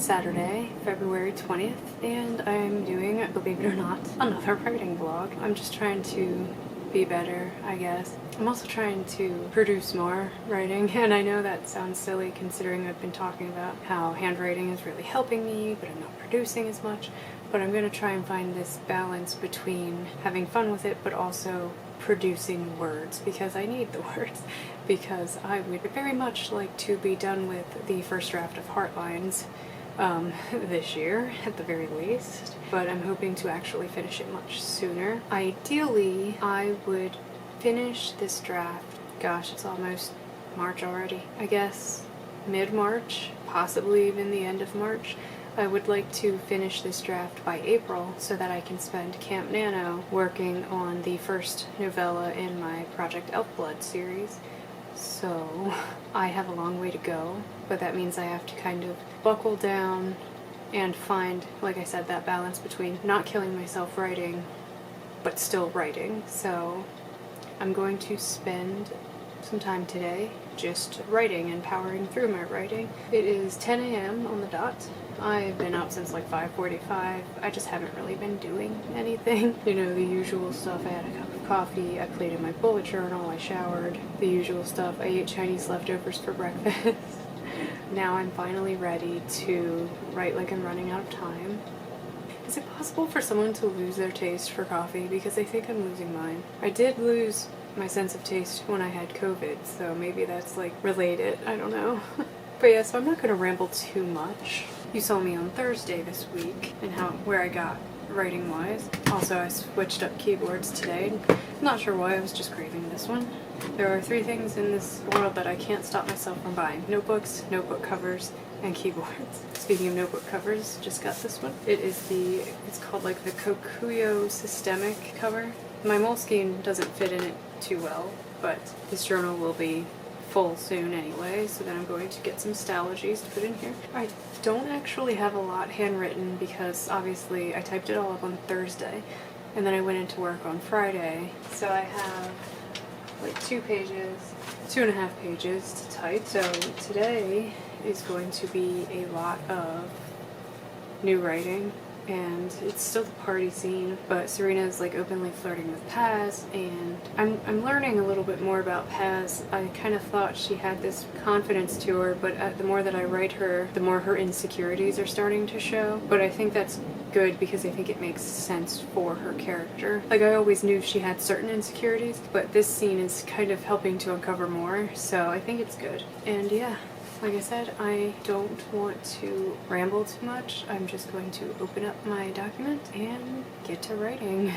Saturday, February 20th, and I'm doing, believe it or not, another writing blog. I'm just trying to be better, I guess. I'm also trying to produce more writing, and I know that sounds silly considering I've been talking about how handwriting is really helping me, but I'm not producing as much. But I'm going to try and find this balance between having fun with it, but also producing words, because I need the words, because I would very much like to be done with the first draft of Heartlines this year, at the very least, but I'm hoping to actually finish it much sooner. Ideally, I would finish this draft, gosh, it's almost March already, I guess mid-March, possibly even the end of March. I would like to finish this draft by April so that I can spend Camp Nano working on the first novella in my Project Elfblood series. So I have a long way to go, but that means I have to kind of buckle down and find, like I said, that balance between not killing myself writing, but still writing. So I'm going to spend some time today just writing and powering through my writing. It is 10 a.m. on the dot. I've been up since like 5:45. I just haven't really been doing anything. You know, the usual stuff. I had a cup of coffee, I played in my bullet journal, I showered, the usual stuff. I ate Chinese leftovers for breakfast. Now I'm finally ready to write like I'm running out of time. Is it possible for someone to lose their taste for coffee? Because I think I'm losing mine. I did lose my sense of taste when I had COVID, so maybe that's like related, I don't know. But yeah, so I'm not going to ramble too much. You saw me on Thursday this week and where I got writing wise. Also, I switched up keyboards today. I'm not sure why, I was just craving this one. There are 3 things in this world that I can't stop myself from buying: notebooks, notebook covers, and keyboards. Speaking of notebook covers, just got this one. It's called like the Kokuyo systemic cover. My Moleskine doesn't fit in it too well, but this journal will be full soon anyway, so then I'm going to get some Stalogies to put in here. I don't actually have a lot handwritten because obviously I typed it all up on Thursday and then I went into work on Friday, so I have like 2.5 pages to type. So today is going to be a lot of new writing, and it's still the party scene, but Serena is like openly flirting with Paz, and I'm learning a little bit more about Paz. I kind of thought she had this confidence to her, but the more that I write her, the more her insecurities are starting to show. But I think that's good because I think it makes sense for her character. Like, I always knew she had certain insecurities, but this scene is kind of helping to uncover more, so I think it's good. And yeah, like I said, I don't want to ramble too much. I'm just going to open up my document and get to writing.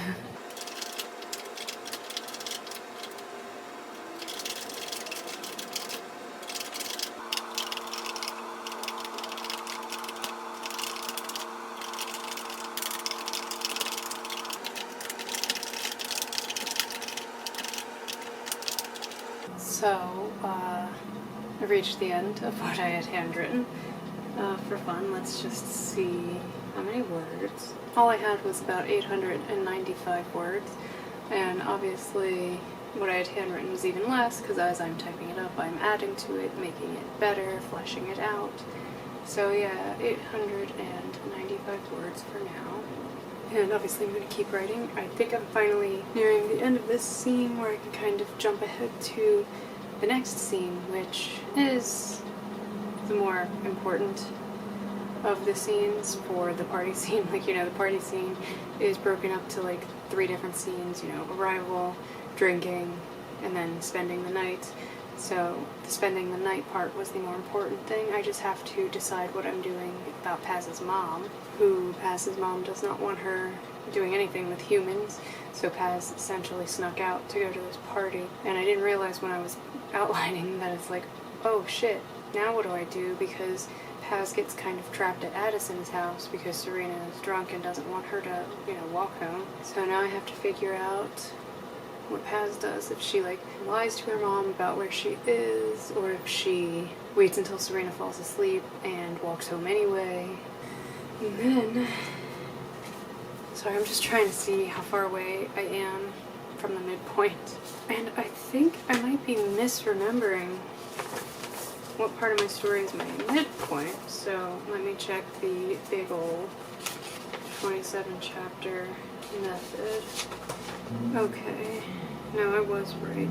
So, I reached the end of what I had handwritten. For fun, let's just see how many words. All I had was about 895 words, and obviously what I had handwritten was even less, because as I'm typing it up, I'm adding to it, making it better, fleshing it out. So yeah, 895 words for now. And obviously I'm going to keep writing. I think I'm finally nearing the end of this scene where I can kind of jump ahead to the next scene, which is the more important of the scenes for the party scene. Like, you know, the party scene is broken up to like 3 different scenes, you know, arrival, drinking, and then spending the night. So the spending the night part was the more important thing. I just have to decide what I'm doing about Paz's mom, Paz's mom does not want her doing anything with humans, so Paz essentially snuck out to go to this party. And I didn't realize when I was outlining that it's like, oh shit, now what do I do? Because Paz gets kind of trapped at Addison's house because Serena is drunk and doesn't want her to, you know, walk home. So now I have to figure out what Paz does, if she like lies to her mom about where she is, or if she waits until Serena falls asleep and walks home anyway. And then, sorry, I'm just trying to see how far away I am from the midpoint. And I think I might be misremembering what part of my story is my midpoint, so let me check the big ol' 27 chapter method. Okay, no, I was right.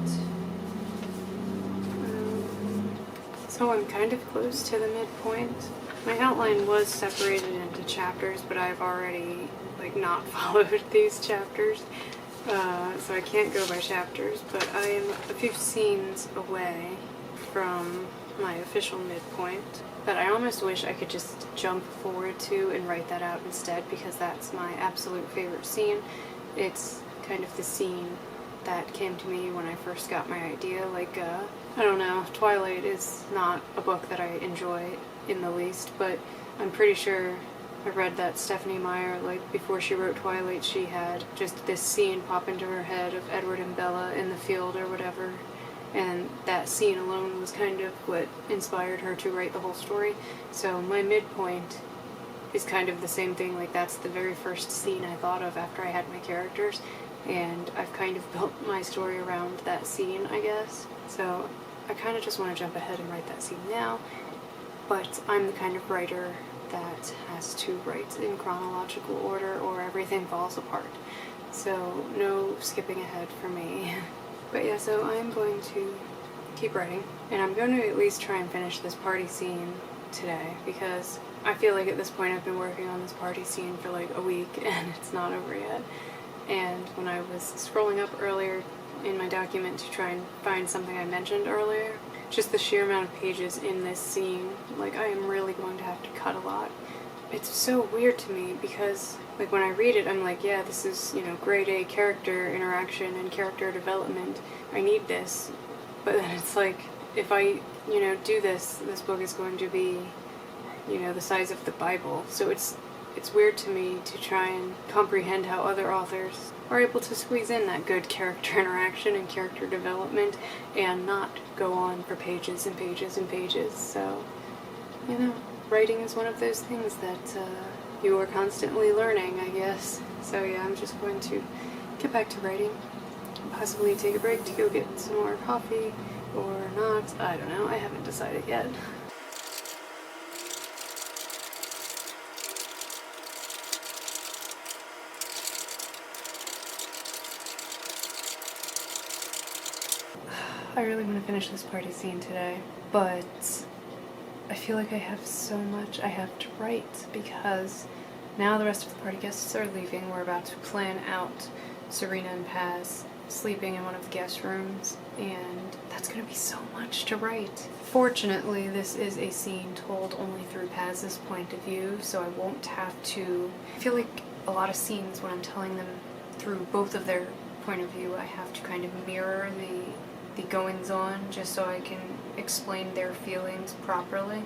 So I'm kind of close to the midpoint. My outline was separated into chapters, but I've already not followed these chapters, so I can't go by chapters, but I am a few scenes away from my official midpoint. But I almost wish I could just jump forward to and write that out instead, because that's my absolute favorite scene. It's kind of the scene that came to me when I first got my idea. I don't know, Twilight is not a book that I enjoy in the least, but I'm pretty sure I read that Stephenie Meyer, before she wrote Twilight, she had just this scene pop into her head of Edward and Bella in the field or whatever, and that scene alone was kind of what inspired her to write the whole story. So my midpoint is kind of the same thing. That's the very first scene I thought of after I had my characters, and I've kind of built my story around that scene, I guess. So I kind of just want to jump ahead and write that scene now, but I'm the kind of writer that has to write in chronological order or everything falls apart. So no skipping ahead for me. But yeah, so I'm going to keep writing, and I'm going to at least try and finish this party scene today, because I feel like at this point I've been working on this party scene for a week and it's not over yet. And when I was scrolling up earlier in my document to try and find something I mentioned earlier, just the sheer amount of pages in this scene, I am really going to have to cut a lot. It's so weird to me because when I read it, I'm yeah, this is, grade A character interaction and character development. I need this. But then it's if I, do this book is going to be, the size of the Bible. So it's weird to me to try and comprehend how other authors are able to squeeze in that good character interaction and character development and not go on for pages and pages and pages. So, writing is one of those things that you are constantly learning, I guess. So yeah, I'm just going to get back to writing, possibly take a break to go get some more coffee or not. I don't know, I haven't decided yet. I really want to finish this party scene today, but I feel like I have so much I have to write, because now the rest of the party guests are leaving. We're about to plan out Serena and Paz sleeping in one of the guest rooms, and that's going to be so much to write. Fortunately, this is a scene told only through Paz's point of view, so I won't have to... I feel like a lot of scenes, when I'm telling them through both of their point of view, I have to kind of mirror the goings-on just so I can explain their feelings properly.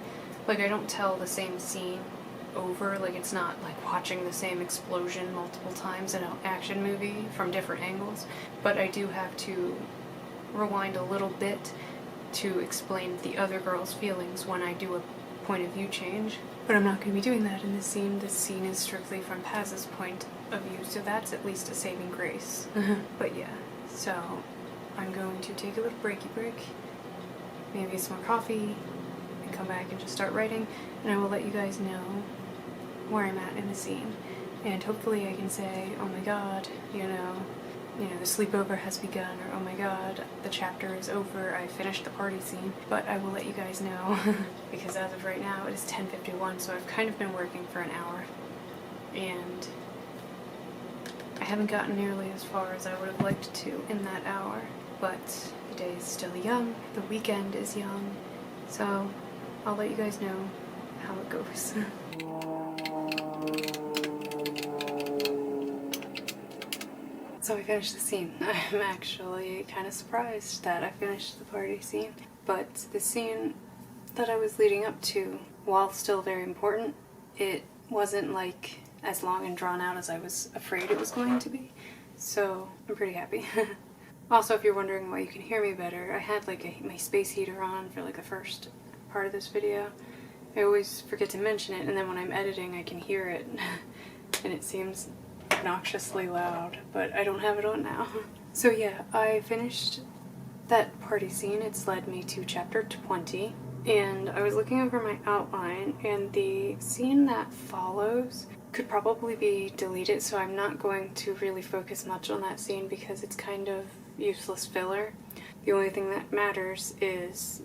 I don't tell the same scene over, it's not watching the same explosion multiple times in an action movie from different angles, but I do have to rewind a little bit to explain the other girl's feelings when I do a point of view change. But I'm not going to be doing that in this scene. This scene is strictly from Paz's point of view, so that's at least a saving grace. But yeah, so I'm going to take a little break, maybe get some more coffee, and come back and just start writing, and I will let you guys know where I'm at in the scene. And hopefully I can say, oh my god, the sleepover has begun, or oh my god, the chapter is over, I finished the party scene. But I will let you guys know, because as of right now it is 10:51, so I've kind of been working for an hour, and I haven't gotten nearly as far as I would have liked to in that hour. But the day is still young, the weekend is young, so I'll let you guys know how it goes. So I finished the scene. I'm actually kind of surprised that I finished the party scene, but the scene that I was leading up to, while still very important, it wasn't as long and drawn out as I was afraid it was going to be, so I'm pretty happy. Also, if you're wondering why you can hear me better, I had my space heater on for the first part of this video. I always forget to mention it, and then when I'm editing I can hear it, and it seems obnoxiously loud, but I don't have it on now. So yeah, I finished that party scene. It's led me to chapter 20, and I was looking over my outline, and the scene that follows could probably be deleted, so I'm not going to really focus much on that scene because it's kind of useless filler. The only thing that matters is,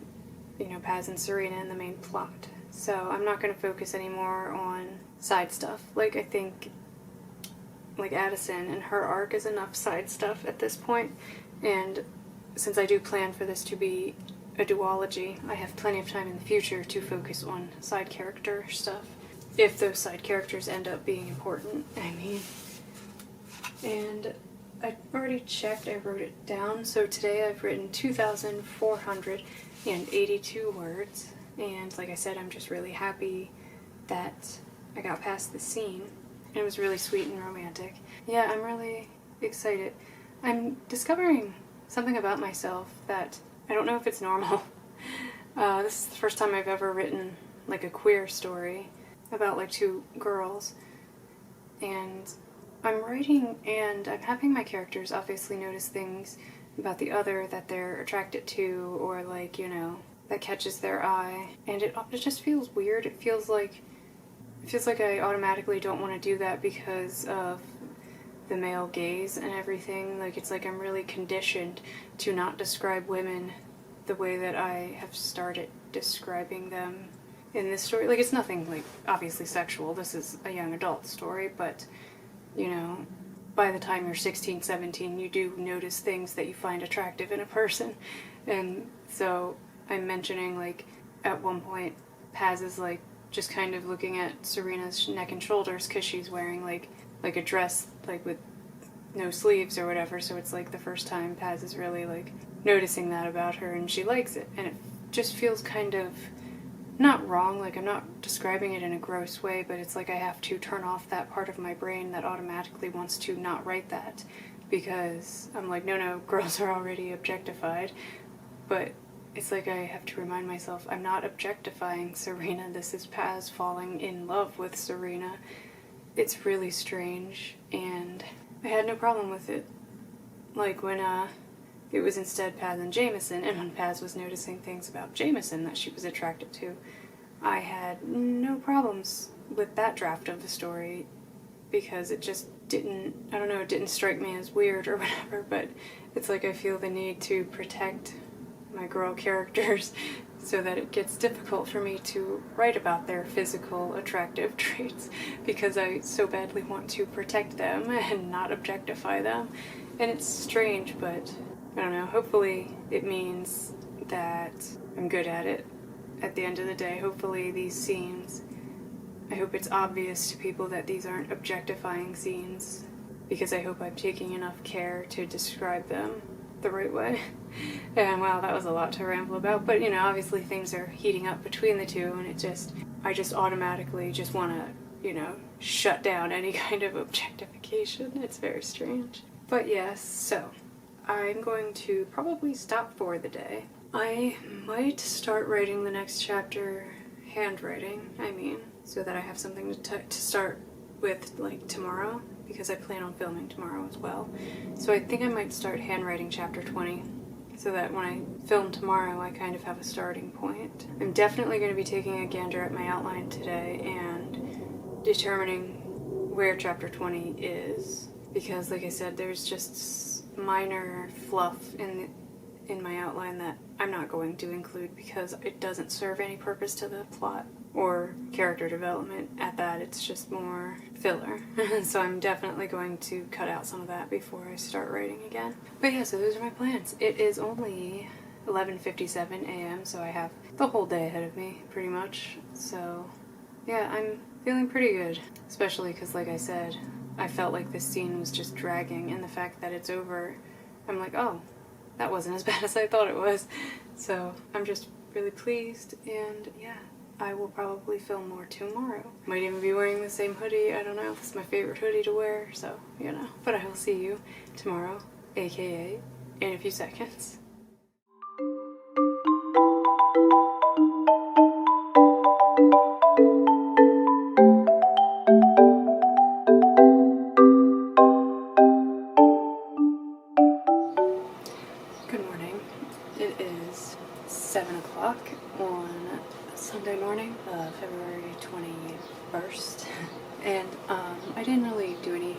you know, Paz and Serena in the main plot. So I'm not going to focus anymore on side stuff. Like, I think, like, Addison and her arc is enough side stuff at this point, and since I do plan for this to be a duology, I have plenty of time in the future to focus on side character stuff, if those side characters end up being important, I mean. And I already checked, I wrote it down, so today I've written 2,482 words, and like I said, I'm just really happy that I got past the scene. It was really sweet and romantic. Yeah, I'm really excited. I'm discovering something about myself that I don't know if it's normal. This is the first time I've ever written like a queer story about like two girls, and I'm writing and I'm having my characters obviously notice things about the other that they're attracted to, or like, you know, that catches their eye, and it just feels weird. It feels like I automatically don't want to do that because of the male gaze and everything. Like, it's like I'm really conditioned to not describe women the way that I have started describing them in this story. Like, it's nothing, like, obviously sexual. This is a young adult story, but, you know, by the time you're 16, 17, you do notice things that you find attractive in a person. And so I'm mentioning, like, at one point, Paz is, like, just kind of looking at Serena's neck and shoulders because she's wearing, like a dress, like, with no sleeves or whatever, so it's, like, the first time Paz is really, like, noticing that about her, and she likes it. And it just feels kind of not wrong, like, I'm not describing it in a gross way, but it's like I have to turn off that part of my brain that automatically wants to not write that, because I'm like, no, girls are already objectified. But it's like I have to remind myself, I'm not objectifying Serena, this is Paz falling in love with Serena. It's really strange, and I had no problem with it. Like, when it was instead Paz and Jameson, and when Paz was noticing things about Jameson that she was attracted to, I had no problems with that draft of the story, because it just didn't, I don't know, it didn't strike me as weird or whatever, but it's like I feel the need to protect my girl characters so that it gets difficult for me to write about their physical attractive traits, because I so badly want to protect them and not objectify them. And it's strange, but I don't know, hopefully it means that I'm good at it at the end of the day. Hopefully these scenes, I hope it's obvious to people that these aren't objectifying scenes, because I hope I'm taking enough care to describe them the right way. And wow, that was a lot to ramble about, but you know, obviously things are heating up between the two, and I just automatically just want to, you know, shut down any kind of objectification. It's very strange. But yes, so I'm going to probably stop for the day. I might start writing the next chapter handwriting, so that I have something to start with, like, tomorrow, because I plan on filming tomorrow as well. So I think I might start handwriting chapter 20, so that when I film tomorrow, I kind of have a starting point. I'm definitely going to be taking a gander at my outline today and determining where chapter 20 is, because, like I said, there's just minor fluff in my outline that I'm not going to include because it doesn't serve any purpose to the plot or character development. At that, it's just more filler. So I'm definitely going to cut out some of that before I start writing again. But yeah, so those are my plans. It is only 11:57 a.m., so I have the whole day ahead of me, pretty much. So yeah, I'm feeling pretty good, especially because, like I said, I felt like this scene was just dragging, and the fact that it's over, I'm like, oh, that wasn't as bad as I thought it was. So I'm just really pleased, and yeah, I will probably film more tomorrow. Might even be wearing the same hoodie. I don't know. It's my favorite hoodie to wear, so, you know. But I will see you tomorrow, aka in a few seconds. Good morning. It is 7 o'clock on first. And I didn't really do any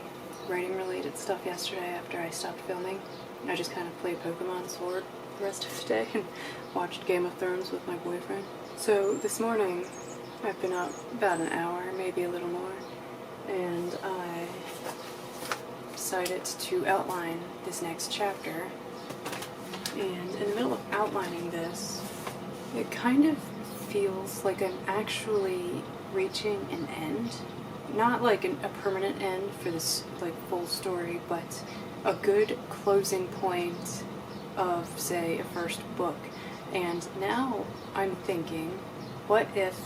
writing related stuff yesterday after I stopped filming. I just kind of played Pokemon Sword the rest of the day and watched Game of Thrones with my boyfriend. So this morning I've been up about an hour, maybe a little more, and I decided to outline this next chapter. And in the middle of outlining this, it kind of feels like I'm actually reaching an end. Not like a permanent end for this like full story, but a good closing point of, say, a first book. And now I'm thinking, what if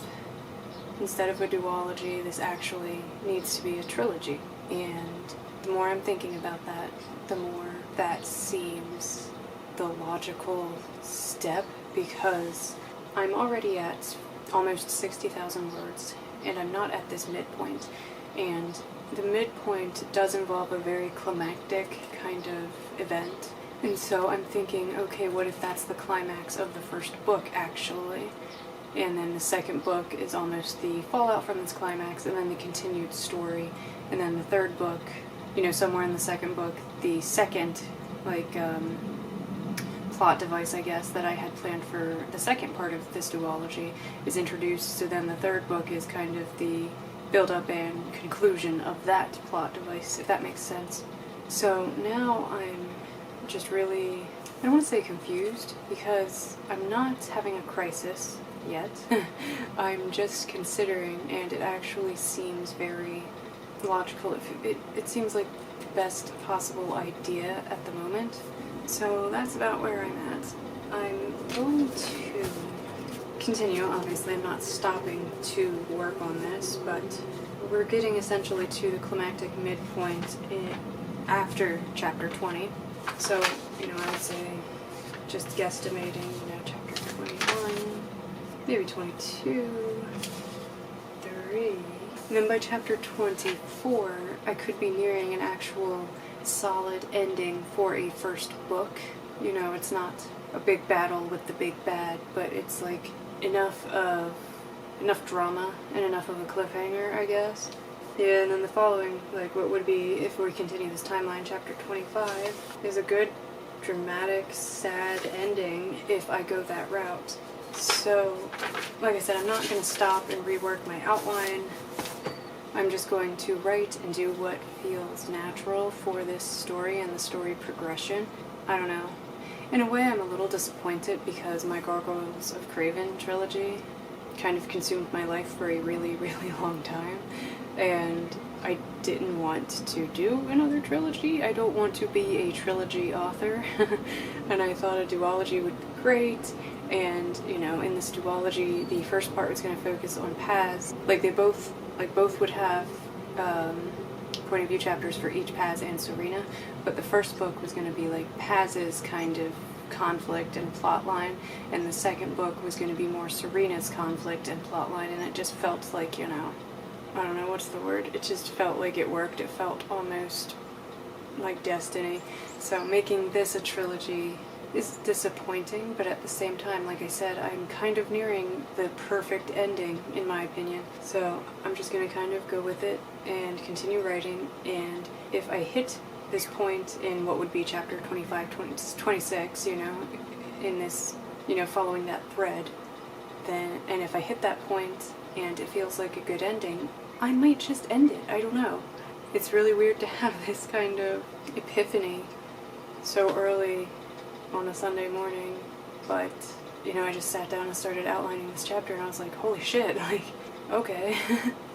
instead of a duology, this actually needs to be a trilogy? And the more I'm thinking about that, the more that seems the logical step, because I'm already at almost 60,000 words, and I'm not at this midpoint. And the midpoint does involve a very climactic kind of event. And so I'm thinking, okay, what if that's the climax of the first book, actually? And then the second book is almost the fallout from this climax, and then the continued story. And then the third book, somewhere in the second book, the second, plot device, I guess, that I had planned for the second part of this duology is introduced, so then the third book is kind of the build-up and conclusion of that plot device, if that makes sense. So now I'm just really, I don't want to say confused, because I'm not having a crisis yet. I'm just considering, and it actually seems very logical. It seems like the best possible idea at the moment. So that's about where I'm at. I'm going to continue. Obviously, I'm not stopping to work on this, but we're getting essentially to the climactic midpoint after chapter 20. So, I would say, just guesstimating, chapter 21, maybe 22, 3. And then by chapter 24, I could be nearing an actual solid ending for a first book. It's not a big battle with the big bad, but it's like enough drama and enough of a cliffhanger, I guess. Yeah, and then the following, what would be, if we continue this timeline, chapter 25 is a good dramatic, sad ending if I go that route. So, like I said, I'm not going to stop and rework my outline. I'm just going to write and do what feels natural for this story and the story progression. I don't know. In a way, I'm a little disappointed because my Gargoyles of Craven trilogy kind of consumed my life for a really, really long time. And I didn't want to do another trilogy. I don't want to be a trilogy author. And I thought a duology would be great. And, in this duology, the first part was going to focus on Paz. Both would have point of view chapters for each Paz and Serena, but the first book was going to be Paz's kind of conflict and plot line, and the second book was going to be more Serena's conflict and plot line, and it just felt like, I don't know what's the word, it just felt like it worked. It felt almost like destiny. So making this a trilogy is disappointing, but at the same time, like I said, I'm kind of nearing the perfect ending, in my opinion. So I'm just going to kind of go with it and continue writing, and if I hit this point in what would be chapter 25, 26, in this, following that thread, then, and if I hit that point and it feels like a good ending, I might just end it. I don't know. It's really weird to have this kind of epiphany so early on a Sunday morning, but I just sat down and started outlining this chapter, and I was like, holy shit, okay.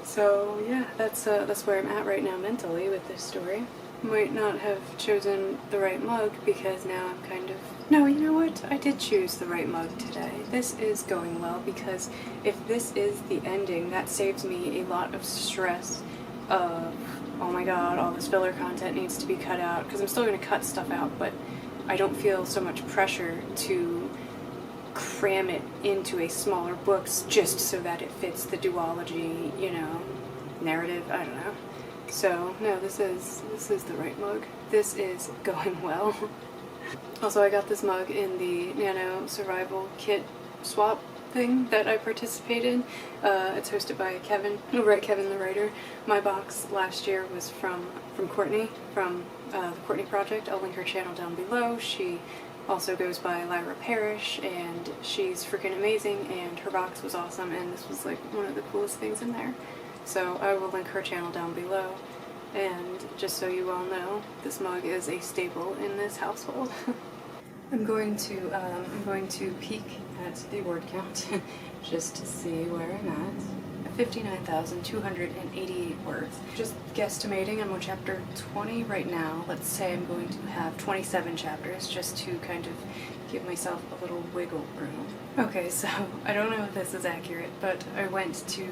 So yeah, that's where I'm at right now mentally with this story. Might not have chosen the right mug, because now I'm kind of, no, you know what, I did choose the right mug today. This is going well, because if this is the ending, that saves me a lot of stress of, oh my god, all this filler content needs to be cut out, because I'm still going to cut stuff out, but I don't feel so much pressure to cram it into a smaller book just so that it fits the duology, narrative. I don't know. So no, this is the right mug. This is going well. Also, I got this mug in the Nano Survival Kit swap thing that I participate in. It's hosted by Kevin, over at Kevin the Writer. My box last year was from Courtney, from the Courtney Project. I'll link her channel down below. She also goes by Lyra Parrish, and she's freaking amazing, and her box was awesome, and this was like one of the coolest things in there. So I will link her channel down below. And just so you all know, this mug is a staple in this household. I'm going to peek at the word count just to see where I'm at. 59,288 words. Just guesstimating, I'm on chapter 20 right now. Let's say I'm going to have 27 chapters just to kind of give myself a little wiggle room. Okay, so I don't know if this is accurate, but I went to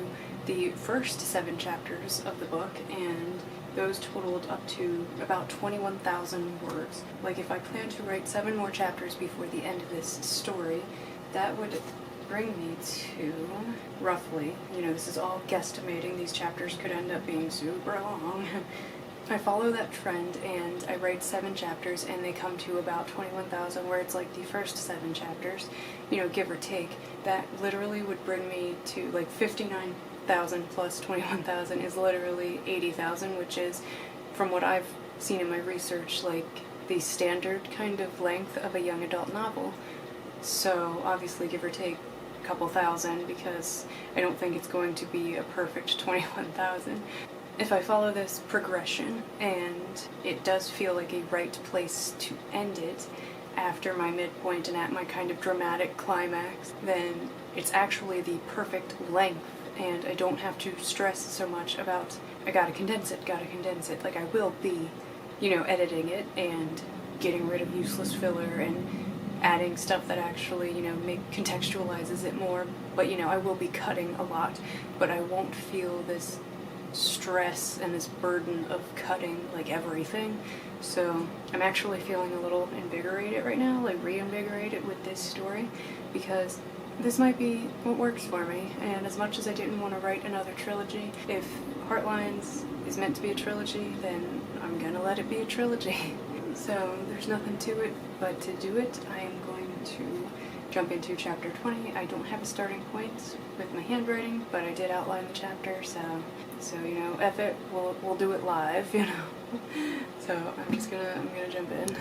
the first 7 chapters of the book, and those totaled up to about 21,000 words. Like, if I plan to write 7 more chapters before the end of this story, that would bring me to roughly, you know, this is all guesstimating, these chapters could end up being super long. I follow that trend and I write 7 chapters and they come to about 21,000 words, like the first 7 chapters, you know, give or take. That literally would bring me to like 59,000 plus 21,000 is literally 80,000, which is, from what I've seen in my research, like the standard kind of length of a young adult novel. So obviously give or take a couple thousand, because I don't think it's going to be a perfect 21,000. If I follow this progression, and it does feel like a right place to end it after my midpoint and at my kind of dramatic climax, then it's actually the perfect length, and I don't have to stress so much about, I gotta condense it. Like, I will be, you know, editing it and getting rid of useless filler and adding stuff that actually, you know, contextualizes it more, but, you know, I will be cutting a lot, but I won't feel this stress and this burden of cutting like everything. So I'm actually feeling a little invigorated right now, like reinvigorated with this story, because this might be what works for me. And as much as I didn't want to write another trilogy, if Heartlines is meant to be a trilogy, then I'm gonna let it be a trilogy. So there's nothing to it but to do it. I am going to jump into chapter 20. I don't have a starting point with my handwriting, but I did outline the chapter, so you know, F it, we'll do it live, you know. So I'm gonna jump in.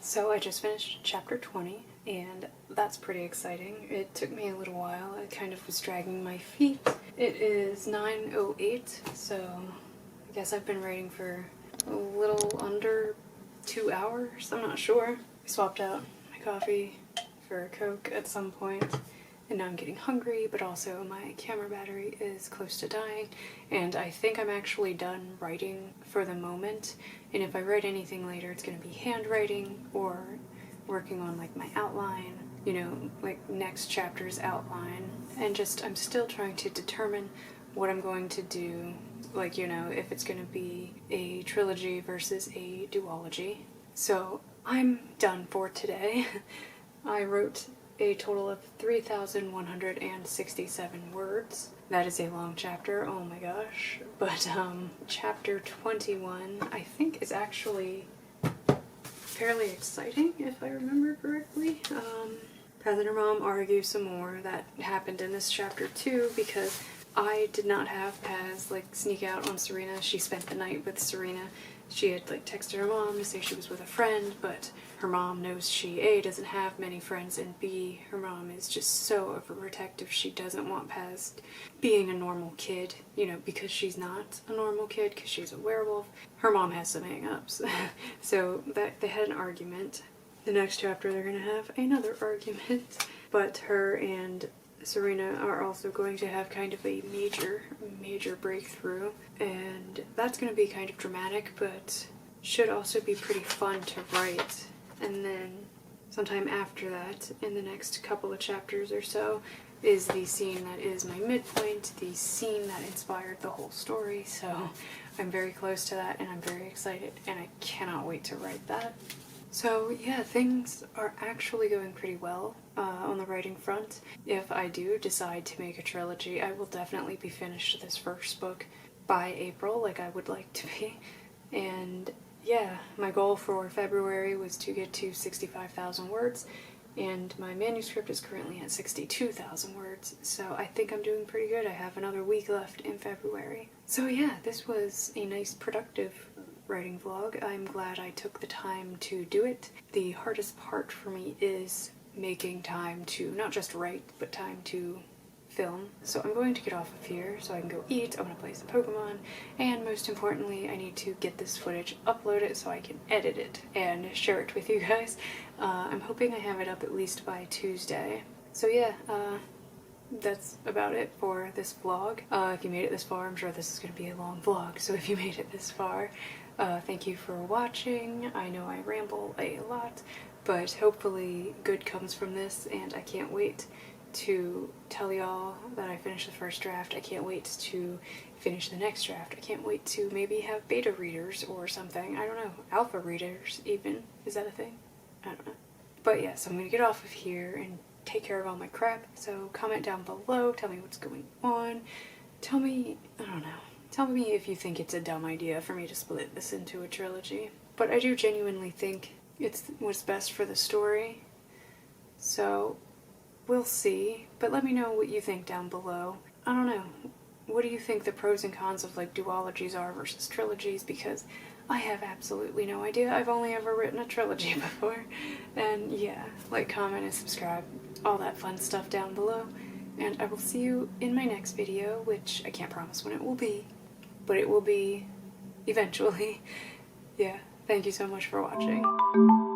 So I just finished chapter 20, and that's pretty exciting. It took me a little while. I kind of was dragging my feet. It is 9:08, so I guess I've been writing for a little under 2 hours. I'm not sure. I swapped out my coffee for a Coke at some point, and now I'm getting hungry, but also my camera battery is close to dying, and I think I'm actually done writing for the moment. And if I write anything later, it's going to be handwriting or working on like my outline, you know, like next chapter's outline. And just, I'm still trying to determine what I'm going to do, like, you know, if it's going to be a trilogy versus a duology. So I'm done for today. I wrote a total of 3,167 words. That is a long chapter, oh my gosh. But chapter 21, I think, is actually fairly exciting, if I remember correctly. Paz and her mom argue some more. That happened in this chapter too, because I did not have Paz like sneak out on Serena. She spent the night with Serena. She had like texted her mom to say she was with a friend, but her mom knows she A, doesn't have many friends, and B, her mom is just so overprotective. She doesn't want Paz being a normal kid, you know, because she's not a normal kid, because she's a werewolf. Her mom has some hang-ups. So that they had an argument. The next chapter they're gonna have another argument, but her and Serena are also going to have kind of a major breakthrough, and that's going to be kind of dramatic, but should also be pretty fun to write. And then sometime after that, in the next couple of chapters or so, is the scene that is my midpoint, the scene that inspired the whole story. So I'm very close to that, and I'm very excited, and I cannot wait to write that. So yeah, things are actually going pretty well on the writing front. If I do decide to make a trilogy, I will definitely be finished this first book by April, like I would like to be. And yeah, my goal for February was to get to 65,000 words, and my manuscript is currently at 62,000 words, so I think I'm doing pretty good. I have another week left in February. So yeah, this was a nice, productive writing vlog. I'm glad I took the time to do it. The hardest part for me is making time to not just write, but time to film. So I'm going to get off of here so I can go eat, I'm gonna play some Pokemon, and most importantly I need to get this footage uploaded so I can edit it and share it with you guys. I'm hoping I have it up at least by Tuesday. So yeah, that's about it for this vlog. If you made it this far, I'm sure this is going to be a long vlog, so if you made it this far, thank you for watching. I know I ramble a lot, but hopefully good comes from this, and I can't wait to tell y'all that I finished the first draft. I can't wait to finish the next draft. I can't wait to maybe have beta readers or something. I don't know. Alpha readers, even. Is that a thing? I don't know. But yeah, so I'm gonna get off of here and take care of all my crap. So comment down below, tell me what's going on. Tell me, I don't know. Tell me if you think it's a dumb idea for me to split this into a trilogy. But I do genuinely think it's what's best for the story. So we'll see, but let me know what you think down below. I don't know, what do you think the pros and cons of like duologies are versus trilogies, because I have absolutely no idea. I've only ever written a trilogy before. And yeah, like, comment, and subscribe, all that fun stuff down below. And I will see you in my next video, which I can't promise when it will be, but it will be eventually. Yeah, thank you so much for watching.